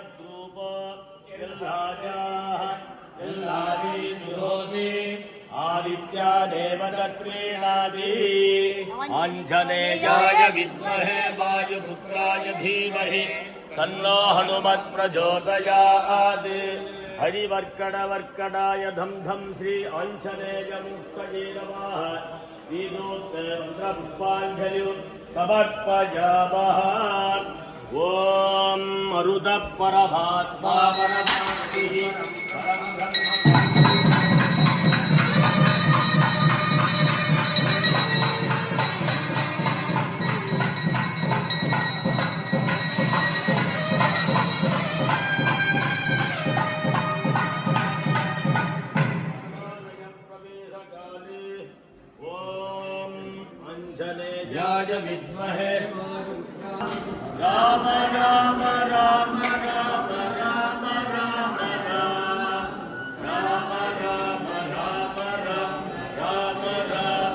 ತದ್ರೂಪ ಎಲ್ಲಾದಿ ದುರೋಮಿ ಆದಿತ್ಯ ದೇವತ ಪ್ರೀಣಾದಿ ಆಂಜನೇಯಾಯ ವಿದ್ಮಹೇ ವಾಯುಪುತ್ರಾಯ ಧೀಮಹಿ ತನ್ನೋ ಹನುಮತ್ ಪ್ರಚೋದಯಾತ್ ಹರಿವರ್ಕಡಾಯ ಧಂ ಧಂ ಶ್ರೀ ಆಂಜನೇಯ ಮೂರ್ಛಯೇ ನಮಃ ೀನೋಕ್ತ ಮಂತ್ರಪುಷ್ಪಾಂಜಲಿ ಸಮರ್ಪಯಾಮಃ ಓಂ ಮರುದ ಪರಮಾತ್ಮಾ ಪರಮಾತ್ಮಿ ಪರಂ अंजनेयाय विद्महे राम राम राम राम राम राम राम राम राम राम राम राम राम राम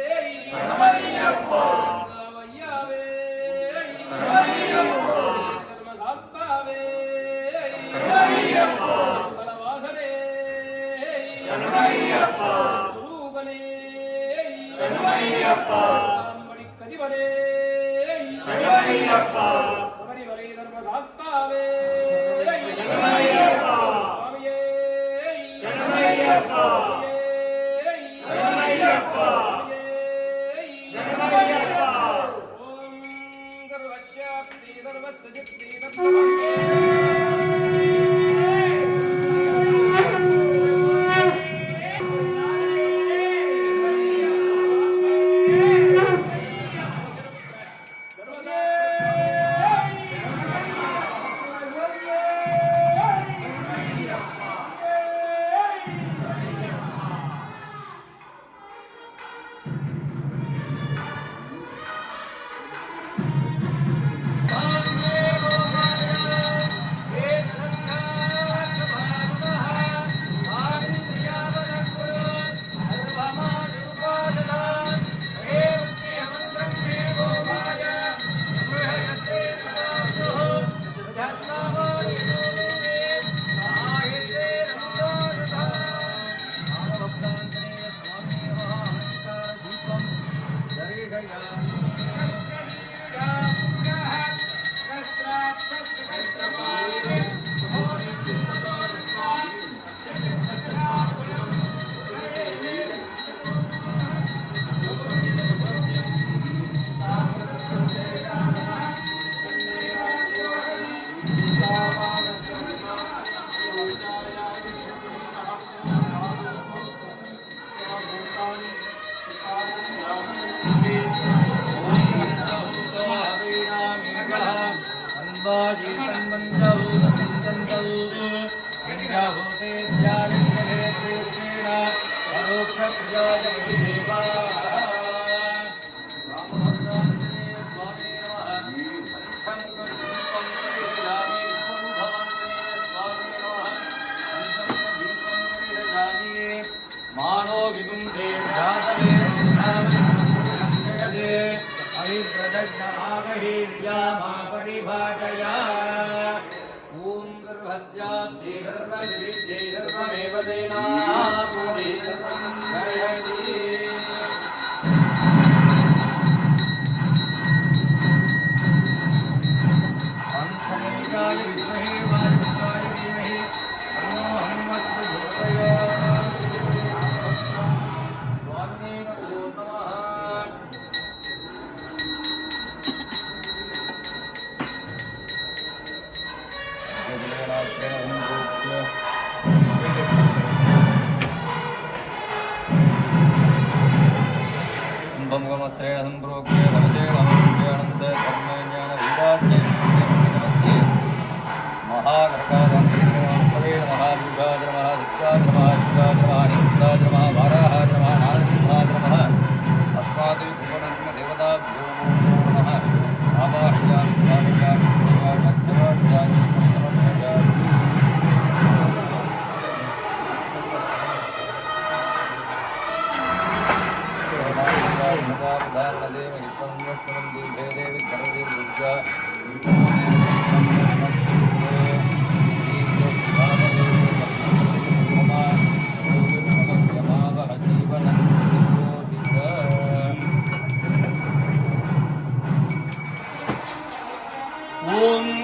ವಯ್ಯಾವೇ ಧರ್ಮಶಾಸ್ತಾವೇ ಬಲವಾಸನೆ ಸ್ವರೂಪನೇ ಅಂಬಡಿ ಕದಿವನೇ ಶಬರಿಮಲೆ ಧರ್ಮಶಾಸ್ತಾವೇ ಸ್ವಾಮಿಯೇ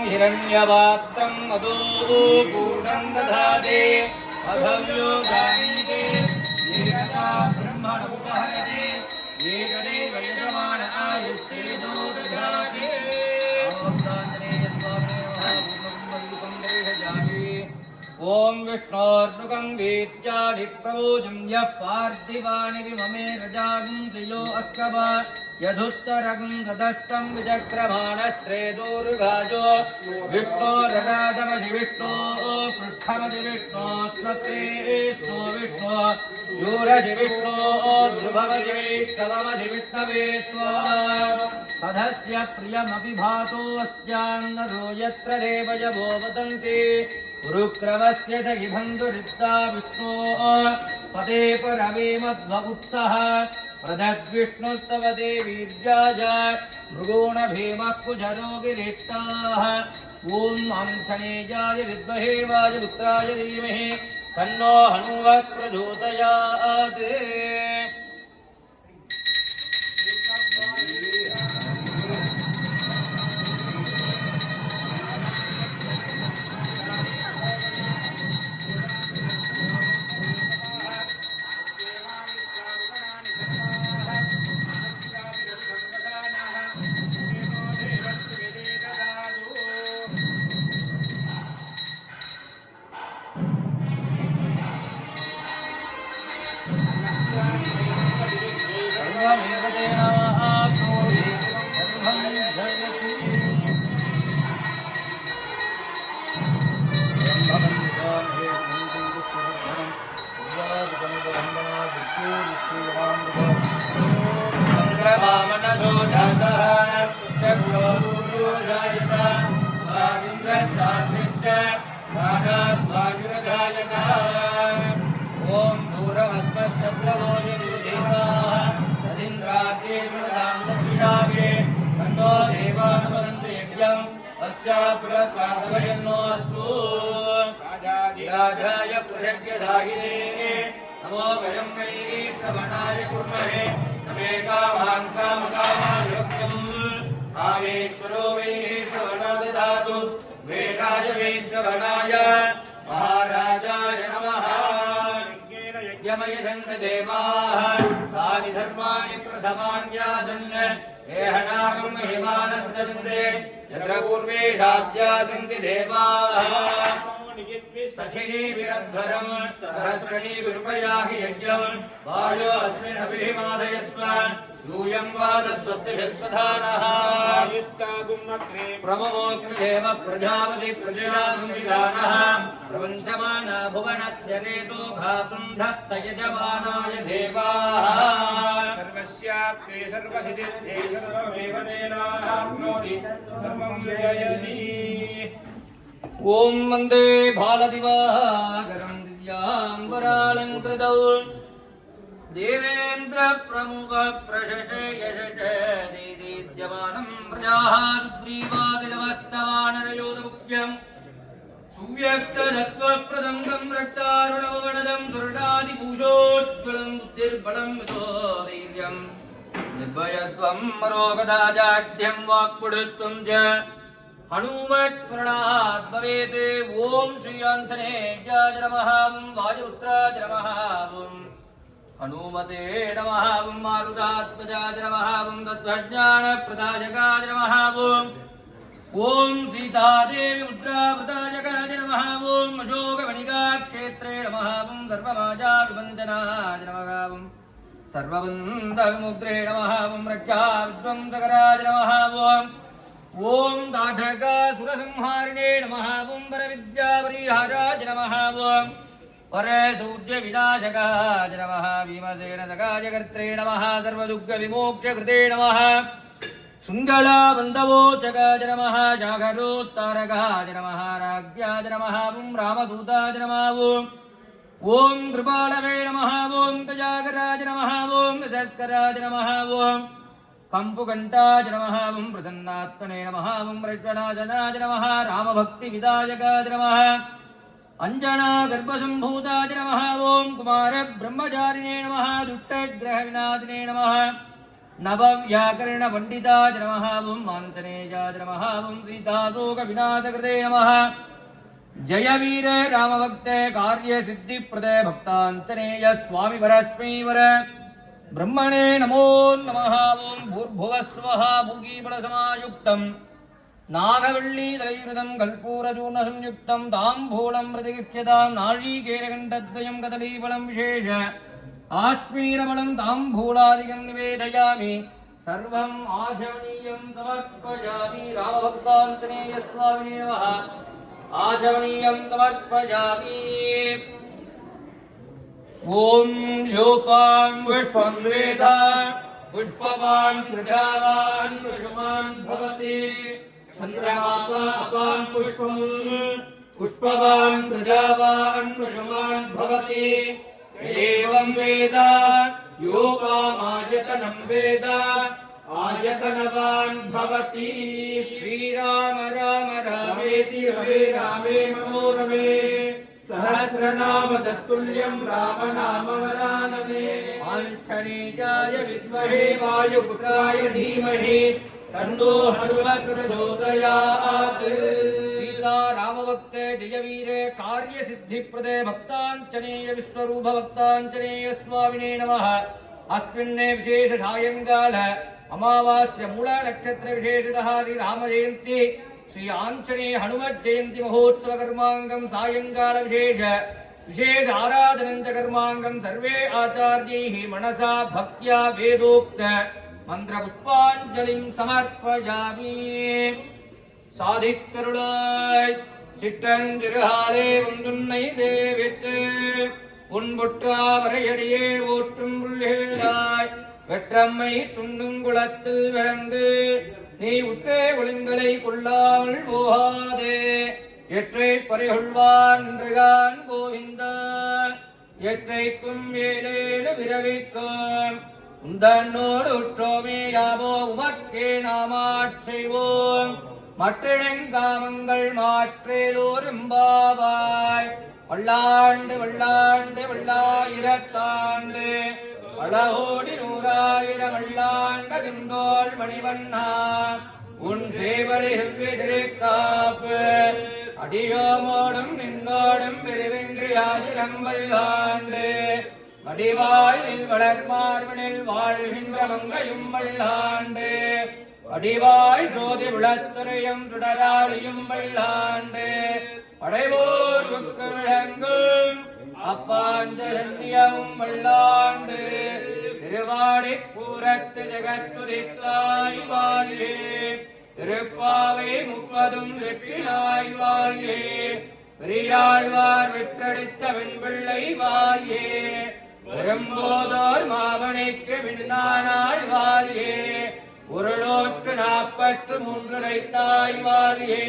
हिरण्यपात्रं मधु पूर्णं दधाते अधव्यो जानीते एकदा ब्रह्मणोपहरते एकदेव यजमान आयुष्येदो दधाति अवतान्त्रेय स्वामे महाभूतं दर्शयामि ओम विष्णोर्नुकं वेत्यादि प्रवोचं यः पार्थिवानि विममे रजागं त्रियो अस्कवा यदुत्तरगं तदस्तं विचक्रमाणस्त्रेदोरुगाजो विष्णोरगादमधि विष्णो पृष्ठमधि विष्णो सप्रेतो विष्णो यूरधि विष्णो ध्रुवमधि विष्णवमधि विष्णवे त्वा तदस्य प्रियमपि भातो अस्यान्नरो यत्र देवयवो वदन्ति गुरुक्रमस्य स हि बन्धुरित्ता विष्णो पदे परवे मध्वगुत्सः प्रदद्विष्णुस्तवते वीर्याज मृगोण भीमः कुजरोगिरिष्टाः ॐ आञ्जनेयाय विद्महे वायुपुत्राय धीमहि तन्नो हनुमत् प्रचोदयात् ओम दूरमस्मच्छत्रलोचनोदिताः तदिन्द्राग्ने तन्नो देवानुपदन्ते यज्ञम् अस्यापुरत्वादवयन्नोऽस्तु राजाय प्रसज्ञदायिने नमो वयं वै श्रवणाय कुर्महे नमे कामान् कामकामायोग्यम् कामेश्वरो वै श्रवणो ददातु वेदाय वै श्रवणाय महाराजाय नमः यमयजन्त देवाः तानि धर्माणि प्रथमान्यासन् एहनागं महिमानस्तन्ते यत्र पूर्वे साध्या सन्ति देवाः सचिनी विरध्वरं सहस्रणी विरुपयाहि यज्ञं वायो अस्मिन् अभिमादयस्व यूयं वादस्वस्तिभिः स्वधानः प्रममोक्षेम प्रजापति प्रजया संविधानः प्रपञ्चमान भुवनस्य नेतो घातुं धत्त यजमानाय देवाः सर्वस्याप्ते सर्वसिद्धे सर्वमेव तेनाप्नोति सर्वं जयति ॐ वन्दे बालदिवाकरं दिव्याम्बरालङ्कृतौ देवेन्द्र प्रमुख प्रशसे यशस देदीद्यमानं प्रजाः सुग्रीवादिलवस्तवानरयोधमुख्यम् सुव्यक्तसत्त्वप्रदङ्गं रक्तारुणवणदं सुरटादिभूषोज्ज्वलं बुद्धिर्बलं यतो धैर्यं निर्भयत्वं मरोगदाजाढ्यं वाक्पुरुत्वं च हनुमत्स्मरणात् भवेत् ॐ श्री आञ्जनेयाय नमः वायुपुत्राय नमः हनुमते नमः मारुतात्मजाय नमः तत्त्वज्ञानप्रदायकाय नमः ॐ सीतादेवी मुद्राप्रदायकाय नमः ॐ अशोकवनिकाक्षेत्रे नमः सर्वमाजाविभञ्जनाय नमः सर्वबन्धविमुद्रे नमः रक्षाविध्वंसकराय नमः ॐ दाढकासुरसंहारिणे नमः वरविद्यापरिहाराय नमः परसूर्यविनाशकाय नमः भीमसेनसकायकर्त्रे नमः सर्वदुःखविमोक्षकृते नमः शृङ्गलाबन्धवोचकाय नमः शाकरोत्तारकाय नमः राज्ञाय नमः रामदूताय नमः ॐ कृपालवे नमः ॐ गजाकराय नमः ॐ दशस्कराय नमः ॐ कंपुकंटाय नमः प्रसन्नात्मने नमः वृषणाजनाय नमः रामभक्तिविदायकाय नमः अंजना गर्भसंभूताय नमः ॐ कुमार ब्रह्मचारिणे नमः दुष्टग्रहविनाशिने नमः नवव्याकरणपण्डिताय नमः आञ्जनेयाय नमः सीताशोकविनाशकृते नमः जय वीर रामभक्त कार्यसिद्धिप्रदे भक्ताञ्जनेय स्वामी वरस्मै वर ब्रह्मणे नमो नमः ॐ भूर्भुवस्वः भूगीफलसमायुक्तं नागवल्लीदलैरुदं कल्पूरचूर्णसंयुक्तं ताम्बूलं प्रतिगृह्यतां नाळीकेरकण्ठद्वयं कदलीफलं विशेष आश्मीरफलं ताम्बूलादिकं निवेदयामि सर्वम् आचमनीयं समर्पयामि रामभक्ताञ्जनेय स्वामिने नमः आचमनीयं समर्पयामि ॐ योपान् पुष्पं वेद पुष्पवान् प्रजावान् पुष्पवान् भवति चन्द्रमापान् पुष्पं पुष्पवान् प्रजावान् पुष्पवान् भवति एवं वेद योगामायतनं वेद आयतनवान् भवति श्रीराम राम रामेति रमे रामे मनोरमे सहस्रनाम तत्तुल्यं रामनामवरानने आञ्जनेयाय विद्महे वायुपुत्राय धीमहि तन्नो हनुमत् प्रचोदयात् सीतारामभक्त जय वीरे कार्य सिद्धिप्रदे भक्ताञ्जनेय विश्वरूप भक्ताञ्जनेय स्वामिने नमः। अस्मिन् विशेष सायंकाल अमावास्य मूल नक्षत्र विशेषतः श्री राम जयंती श्री आंजनेय हनुमत् जयंती महोत्सव कर्मांगं सायंकाल विशेष आराधनं च कर्मांगं सर्वे आचार्यैः मनसा भक्त्या वेदोक्त मंत्र पुष्पांजलिं समर्पयामि। சாதித்தருளாய் சிற்றஞ்சிறுகாலே வந்துன்னை தேவித்து உன்புற்றா வரையடியே ஓற்றும் புள்ளேளாய் வெற்றம்மை துண்ணுங்குளத்தில் விளங்கு நீ உற்றே ஒழுங்களை கொள்ளாமல் போகாதே எற்றை பறிகொள்வான் என்றுகான் கோவிந்தா எற்றைக்கும் ஏழேழு விரவிக்கும் உந்தன்னோடு உற்றோமே யாவோ உமக்கே நாமாட்செய்வோம் மற்றிழங்காமங்கள் மாற்றேலோரும்பாவாய் வல்லாண்டு வல்லாண்டு வல்லாயிரத்தாண்டு பலகோடி நூறாயிரம் வல்லாண்டகின்றோள் மணிவண்ணா உன் சேவடி திருக்காப்பு அடியோமோடும் நின்னோடும் பிரிவின்றி ஆயிரம் வல்லாண்டு வடிவாய் நில் வளர்மார்வனில் வாழ்கின்ற மங்கையும் வல்லாண்டு அடிவாய் சோதி விளத்துறையும் சுடராளியும் வல்லாண்டு படைவோர் புக்கு விளங்கும் அப்பாஞ்சன்யமும் வல்லாண்டு திருவாடி பூரத்து ஜெகத்துதித்தாய் வாழே திருப்பாவை 30 செப்பினாய் வாழே பெரியாழ்வார் விற்றடித்த வெண்பிள்ளை வாழே பெரும்போதோர் மாமணிக்கு விண்ணானாள் வாழே ஒரு 143 ரைத்தாய் வாழியே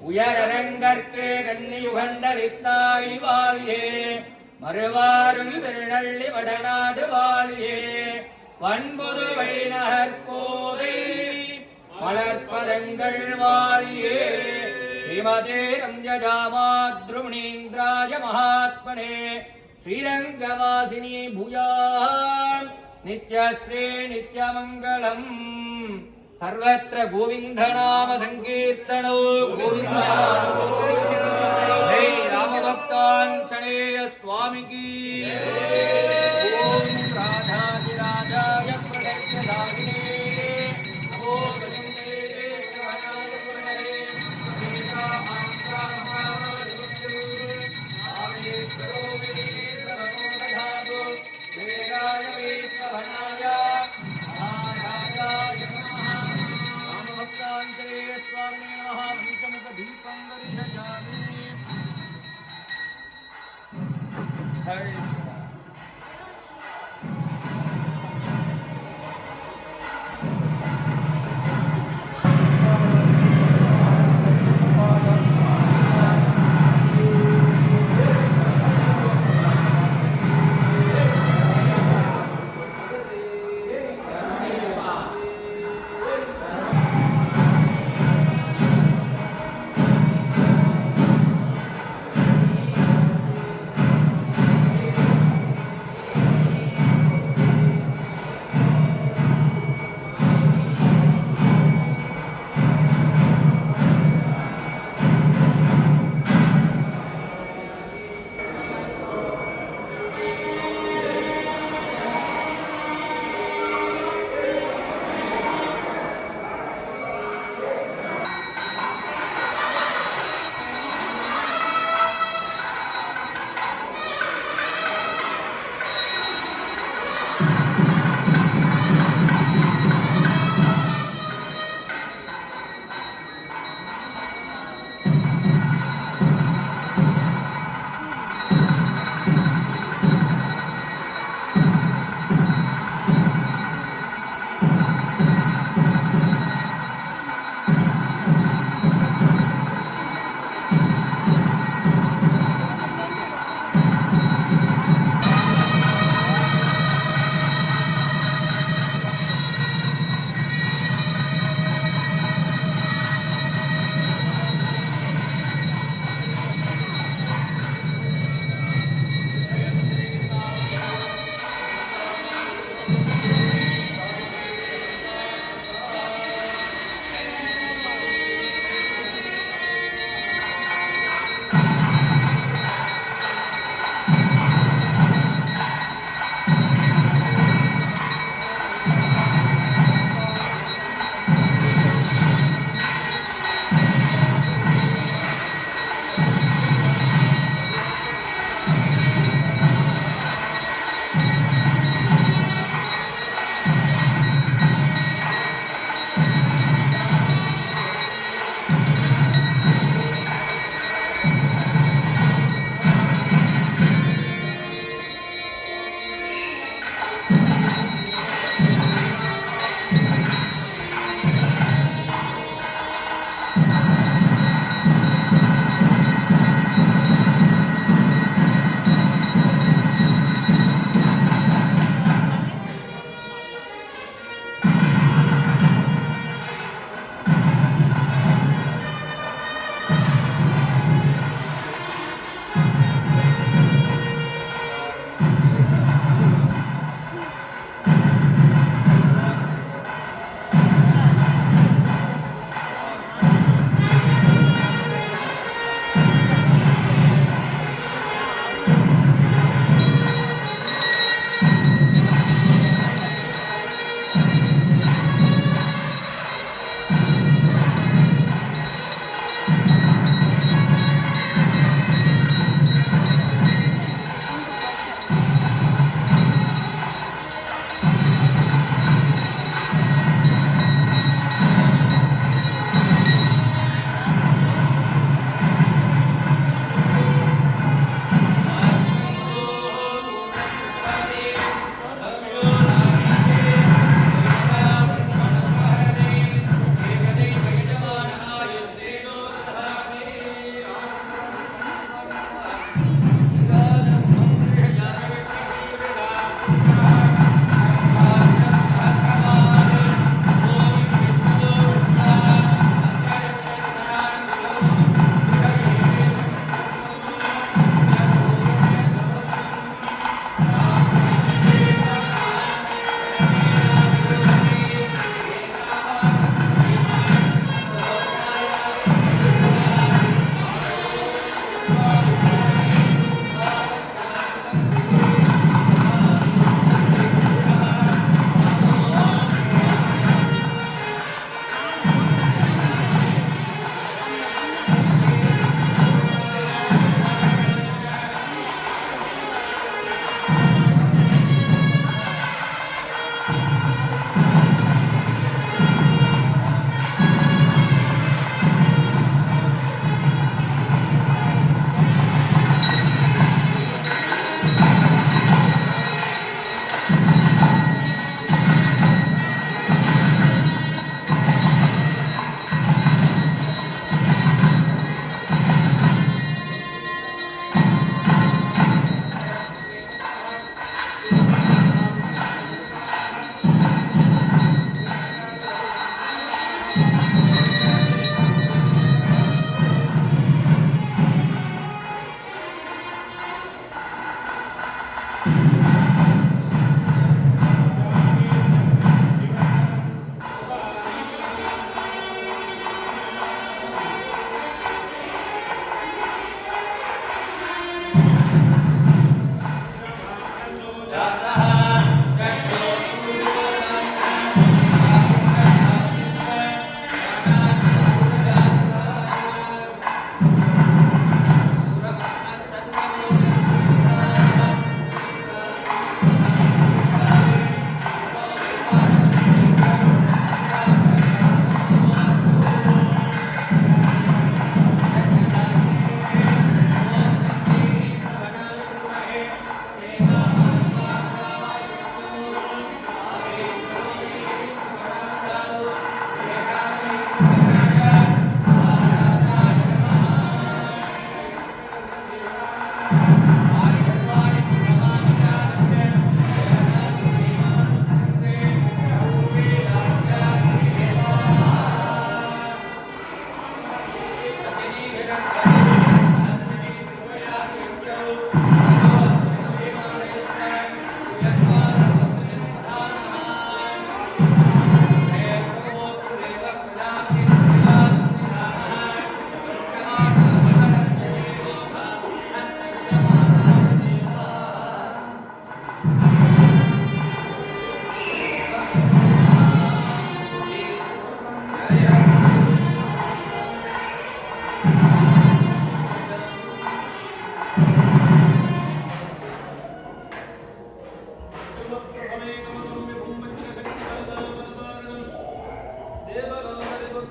உயரரங்கற்கு கண்ணியுகண்டளித்தாய் வாழியே மறுவாரும் திருநள்ளி வடநாடு வாழியே வன்புது வைநகர்கோதை மலர்ப்பதங்கள் வாழியே ஸ்ரீமதே ரம்யஜாமாத்ருமணீந்திராய மகாத்மனே ஸ்ரீரங்கவாசினி பூயாம் नित्यश्री नित्यमंगलम सर्वत्र गोविंद नाम संकीर्तनो गोविंद जय राम भक्तांजनेय स्वामी की ओम राधाधिराजाय प्रदक्षिणाग्ने नमो भगवते देवाय पुरहरे सीता मात्रा आवे करोमि सर्वमोदधातु वेदाय वेदवनाय महाराजाय नमः रामभक्तांजनेय स्वामिने नमः पंचमुख दीपं दर्शयामि हरे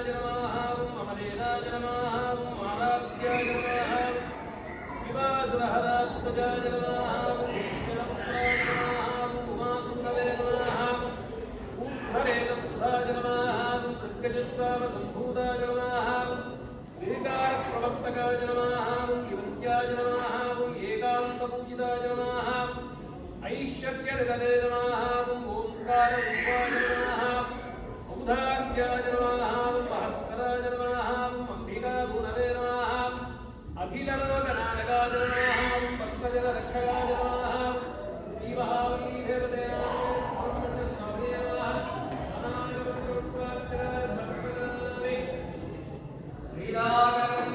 अमलेनाय नमः अमलेनाय नमः महाराज्याय नमः विवासुरहरात्मजाय नमः ईश्वरपुत्राय नमः उमासुन्दवे नमः ऊर्ध्वरेतस्सुधाय नमः प्रत्यजस्सामसम्भूताय नमः विधिकारप्रवर्तकाय नमः युवत्याय नमः एकान्तपूजिताय नमः ऐश्वर्यनिधने नमः ओंकाररूपाय नमः औदार्याय नमः महस्कराय नमः अंबिकाभुनवे नमः अखिललोकनायकाय नमः भक्तजनरक्षकाय नमः श्रीमहाबलीदेवते ब्रह्मण्यस्वामिने नमः अनादिवक्रोत्पाद्याय भक्तजनाय श्रीराघवं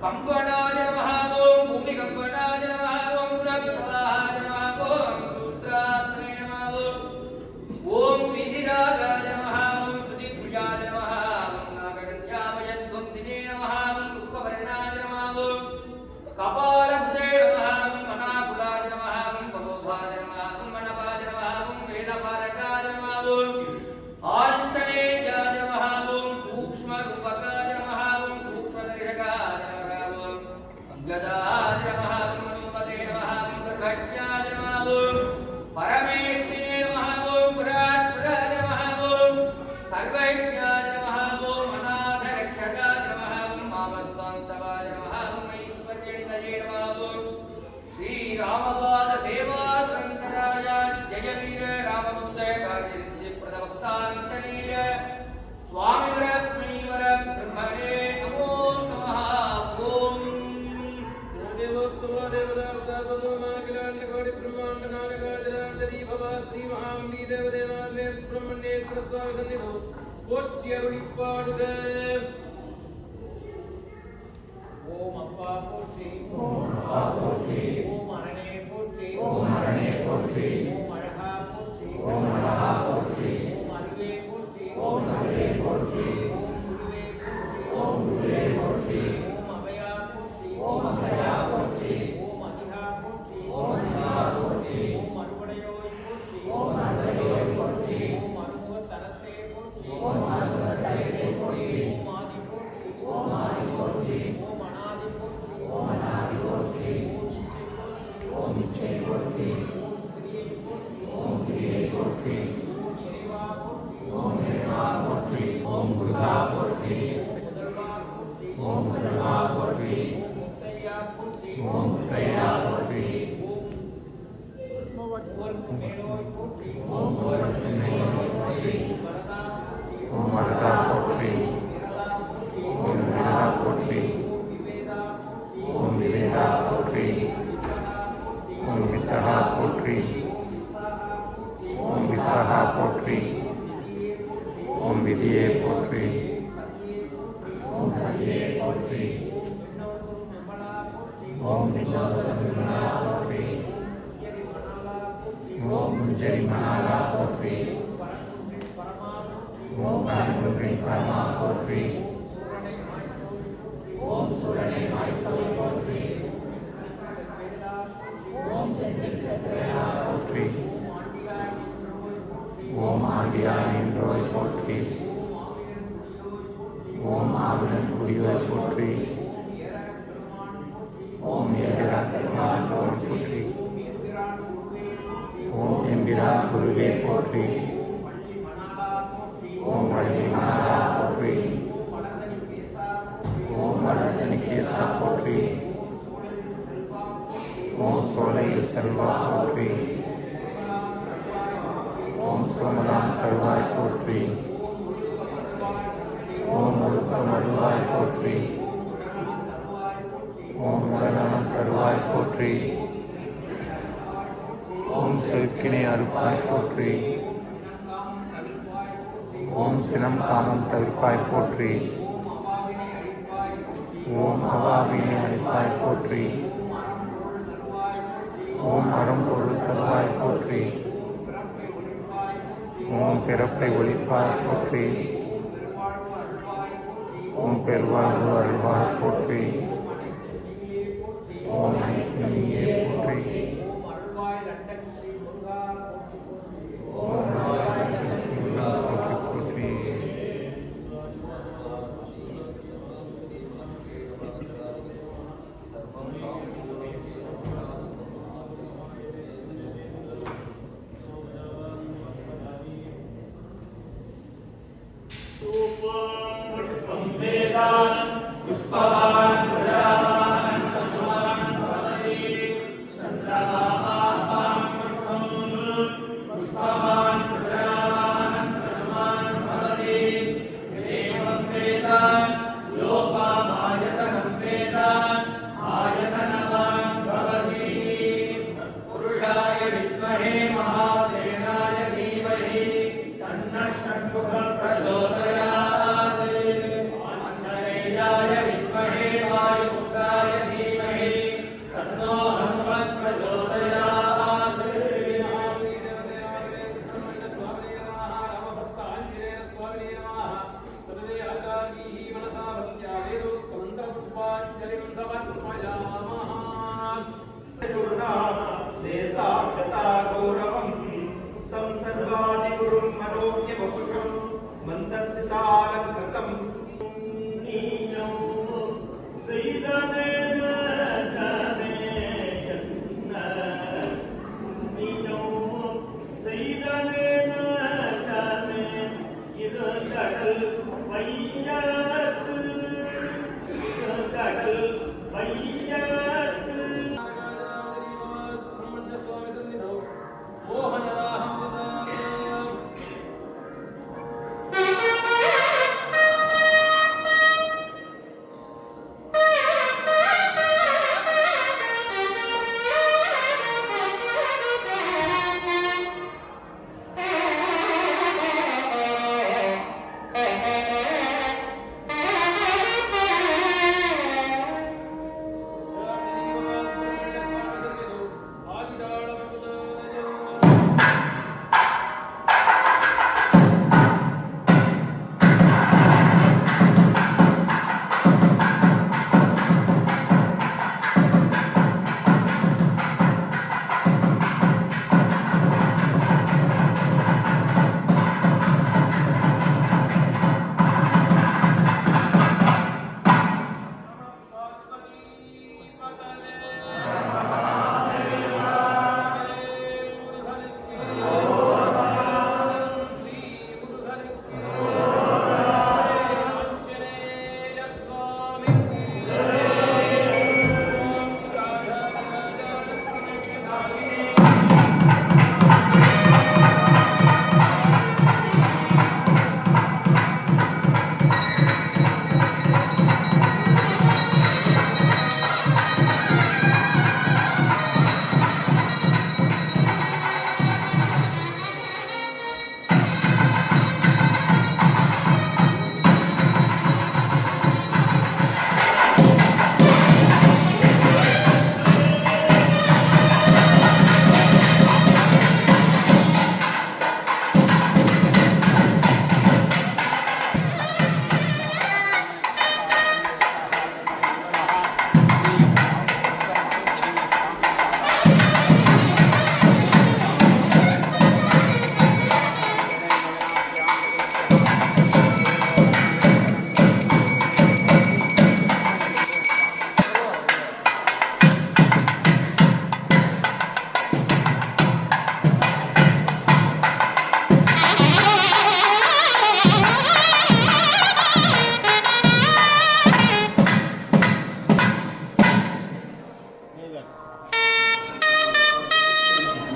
कंपनाय नमः भूमि कंपनाय नमः पुरप्रवाहाय नमः रुद्रात्मने नमः ओम विधिराजाय नमः श्रुतिभुजाय नमः नागकन्यामयध्वंसिने नमः रूपवर्णाय नमः कपालभुजे नमः मनाकुलाय नमः बलोभाय नमः मनपाय नमः वेदपारकाय नमः आञ्चनेयाय नमः सूक्ष्मरूपकाय नमः सूक्ष्मदर्शकाय गदाय नमः मनोपदे नमः गर्भज्ञाय नमः परमेष्ठिने नमः पुरात्पराय नमः सर्वज्ञाय नमः अनाथरक्षकाय नमः मामद्वान्तवाय नमः ऐश्वर्यनिधये नमः श्रीरामपाद सेवादुरन्तराय जयवीर रामदूत कार्यसिद्धिप्रदवक्ताञ्चलीय स्वामिवरस्मैवर ब्रह्मणे नमो नमः ओम श्री महांबी देवदेवालय ब्रह्मण्येश्वर स्वामी सन्निधो पोच्यरुळिप्पाडुग ओम अप्पा पोट्टी ओम अरणे पोट्टी ओम अळहा पोट्टी ओम अरुवे पोट्टी ओम गुरुवे पोट्टी ओम अभया पोट्टी ओम अभिहा पोट्टी ओम अरुवडयोय पोट्टी ओम अरुवतरसे पोट्टी ओम आदि पोट्टी ओम अनादि पोट्टी ओम इच्छे पोट्टी ओम क्रिये पोट्टी ओम निरेवा पोट्टी ओम मुरुगा पोट्टी ओम मुदर्वा पोट्टी ओम मुक्तय्या पोट्टी ओम वरदा पोट्टी ओम वीरा पोट्टी ओम विवेदा पोट्टी ओम मितहा पोट्टी ओम विसाहा पोट्टी ओम विधिये पोट्टी ओम हरिये पोट्टी ओम विद्यावत மஞ்சரி மணாலா போற்றி. ஓம் அருள்குன்றி பரமா போற்றி. ஓம் சுரனை மாய்த்தோய் போற்றி. ஓம் செந்தில் செத்ரேயா போற்றி. ஓம் ஆண்டியாய் நின்றோய் போற்றி. ஓம் ஆவினன் குடியோய் போற்றி. ஓம் எம்பிரான் பெருமான் போற்றி. ஓம் எம்பிரான் குருவே போற்றி. ஓம் வள்ளி மணாலா போற்றி. ஓம் வளர்தனி கேசா போற்றி. ஓம் சோலையில் செல்வா போற்றி. ஓம் சோமனாம் தருவாய் போற்றி. ஓம் ஒழுக்கம் அருவாய் போற்றி. ஓம் உடலம் தருவாய் போற்றி. ஓம் செருக்கினை அறுப்பாய் போற்றி. ஓம் சினம் காமம் தவிர்ப்பாய் போற்றி. ஓம் அவாவினை அழிப்பாய் போற்றி. ஓம் அறம்பொருள் தருவாய் போற்றி. ஓம் பிறப்பை ஒழிப்பாய் போற்றி. ஓம் பெருவாழ்வு அருள்வாய் போற்றி. ஓம் ஐக்கியமே போற்றி. ஓம் போற்றி. पुष्पवान्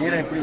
நீரை எப்படி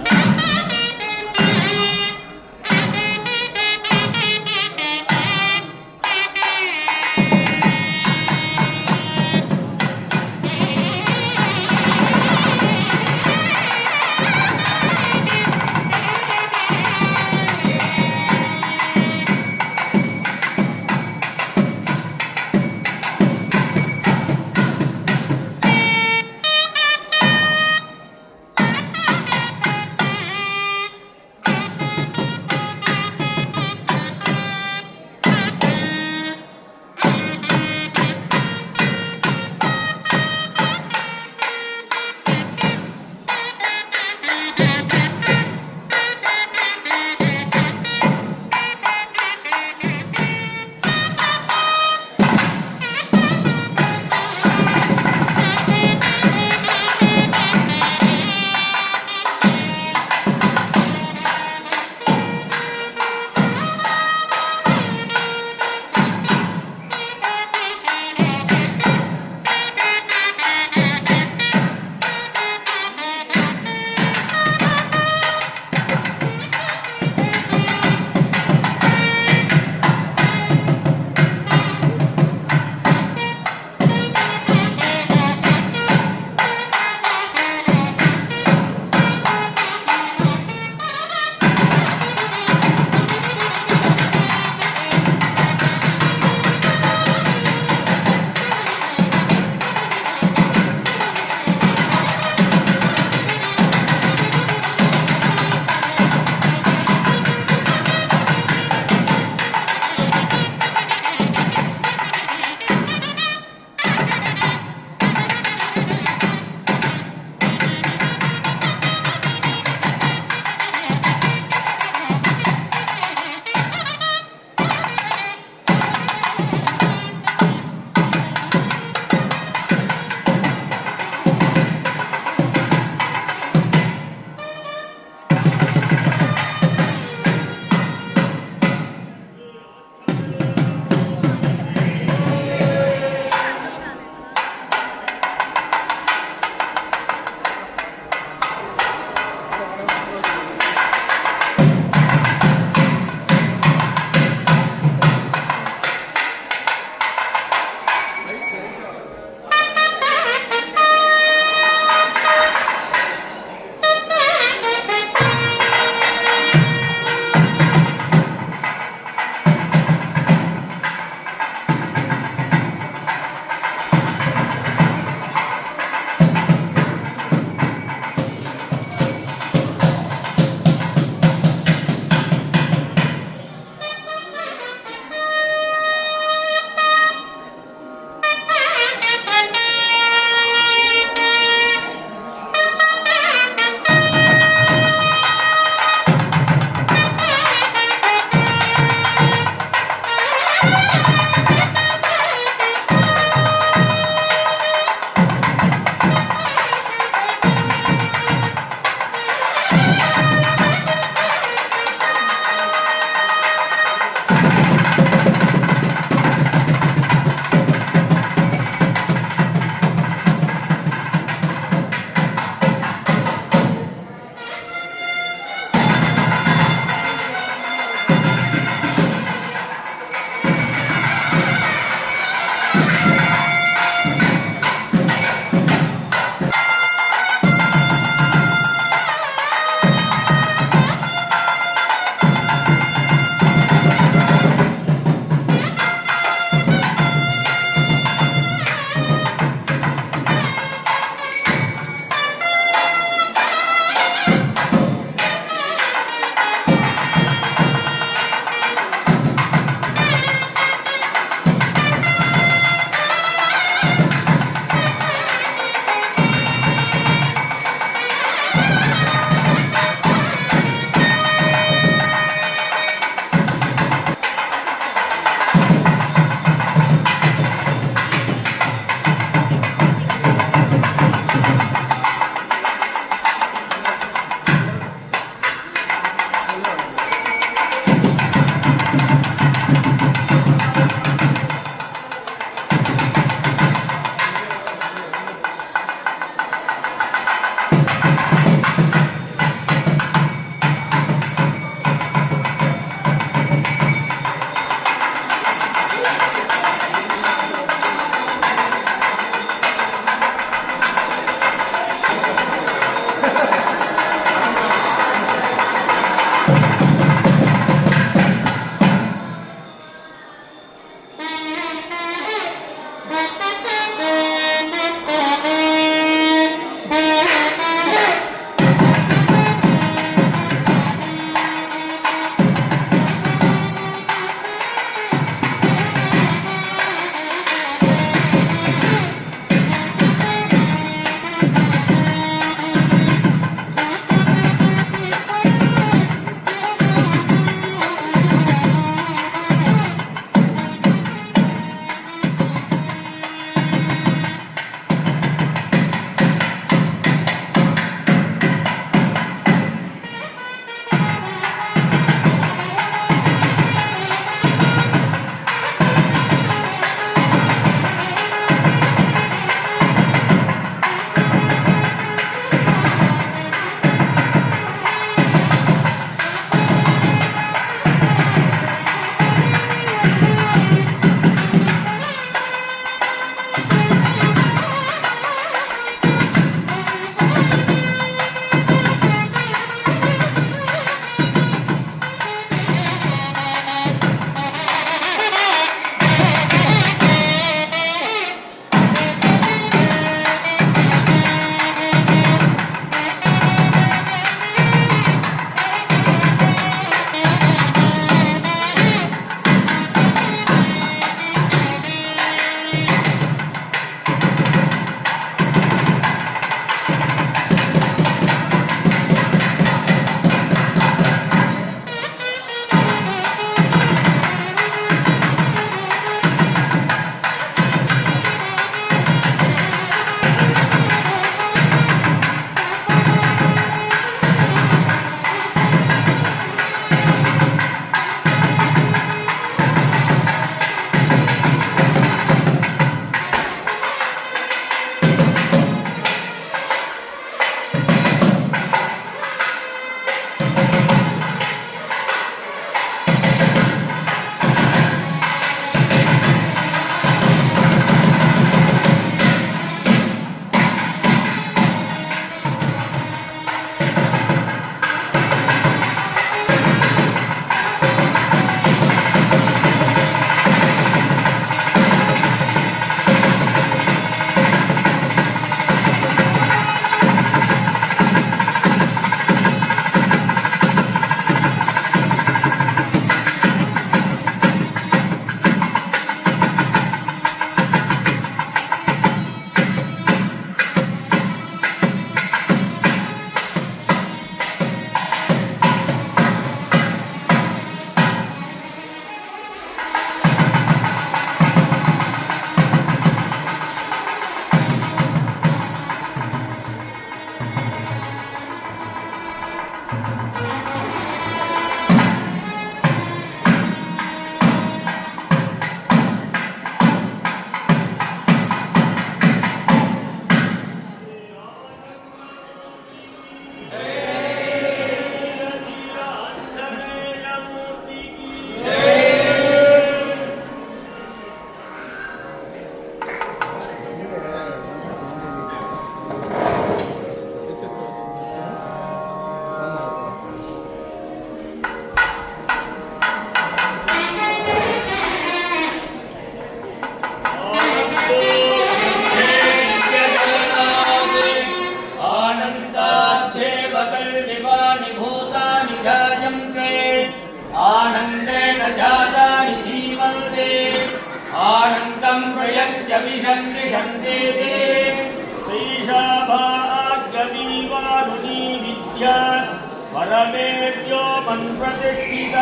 परमेभ्यो मन्प्रतिष्ठित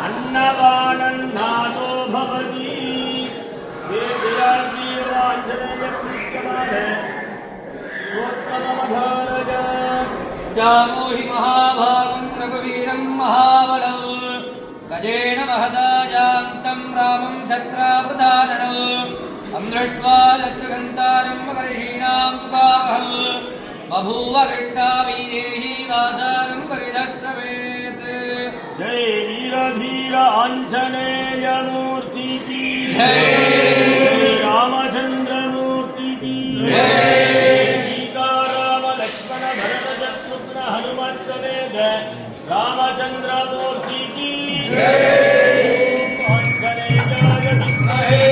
अन्नवानन्नादो भवति जामो हि महाभागं रघुवीरं महाबलं गजेन महदाजान्तं रामं छत्रावृतारणम् अमृष्ट्वा लक्ष्यगन्तारं मकर्षीणां तुकावहं बभूव कृष्णा वैदेही दासारं परिदश्रवेत्। जय वीर धीर आंजनेय मूर्ति की जय। रामचंद्र मूर्ति की जय। सीता राम लक्ष्मण भरत शत्रुघ्न हनुमत समेत रामचंद्र मूर्ति की जय। आंजनेयाय विद्महे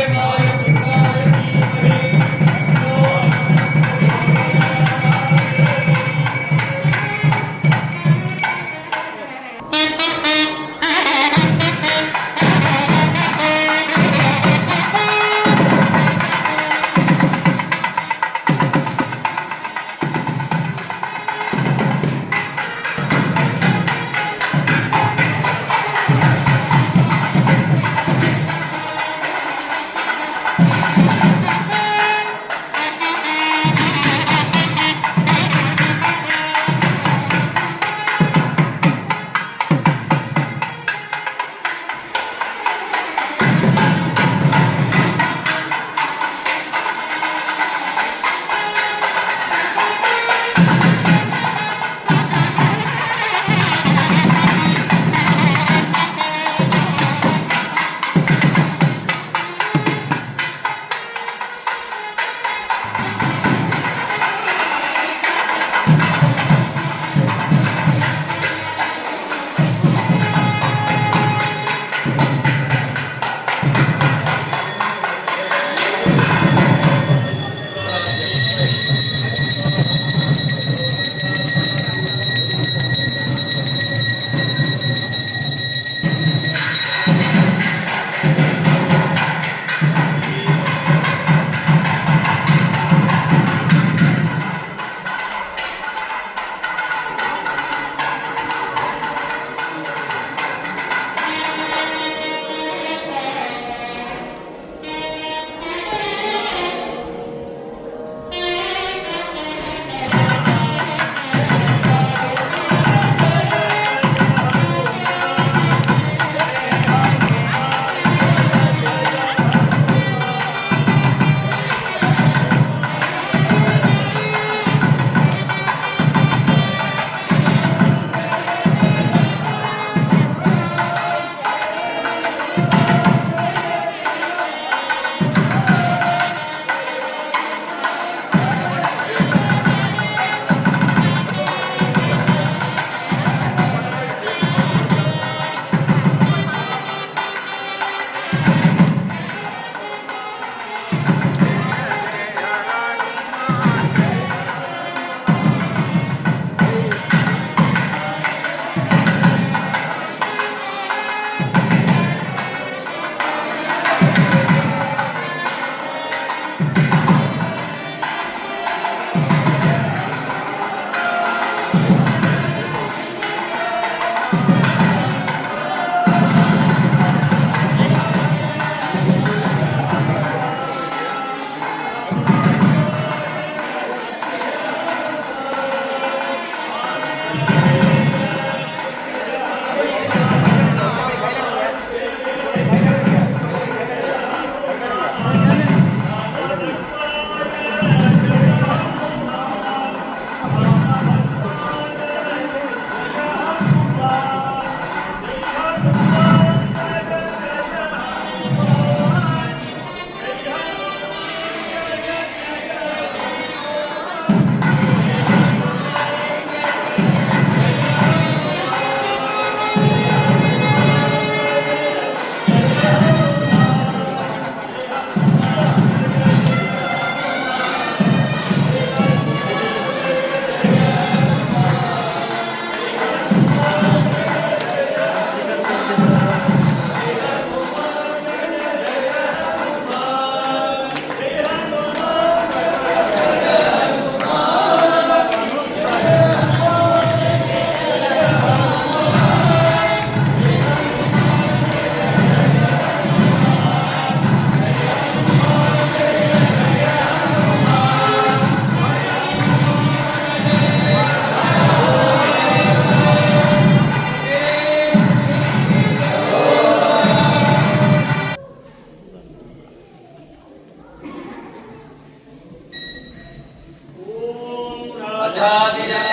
अजादिजम्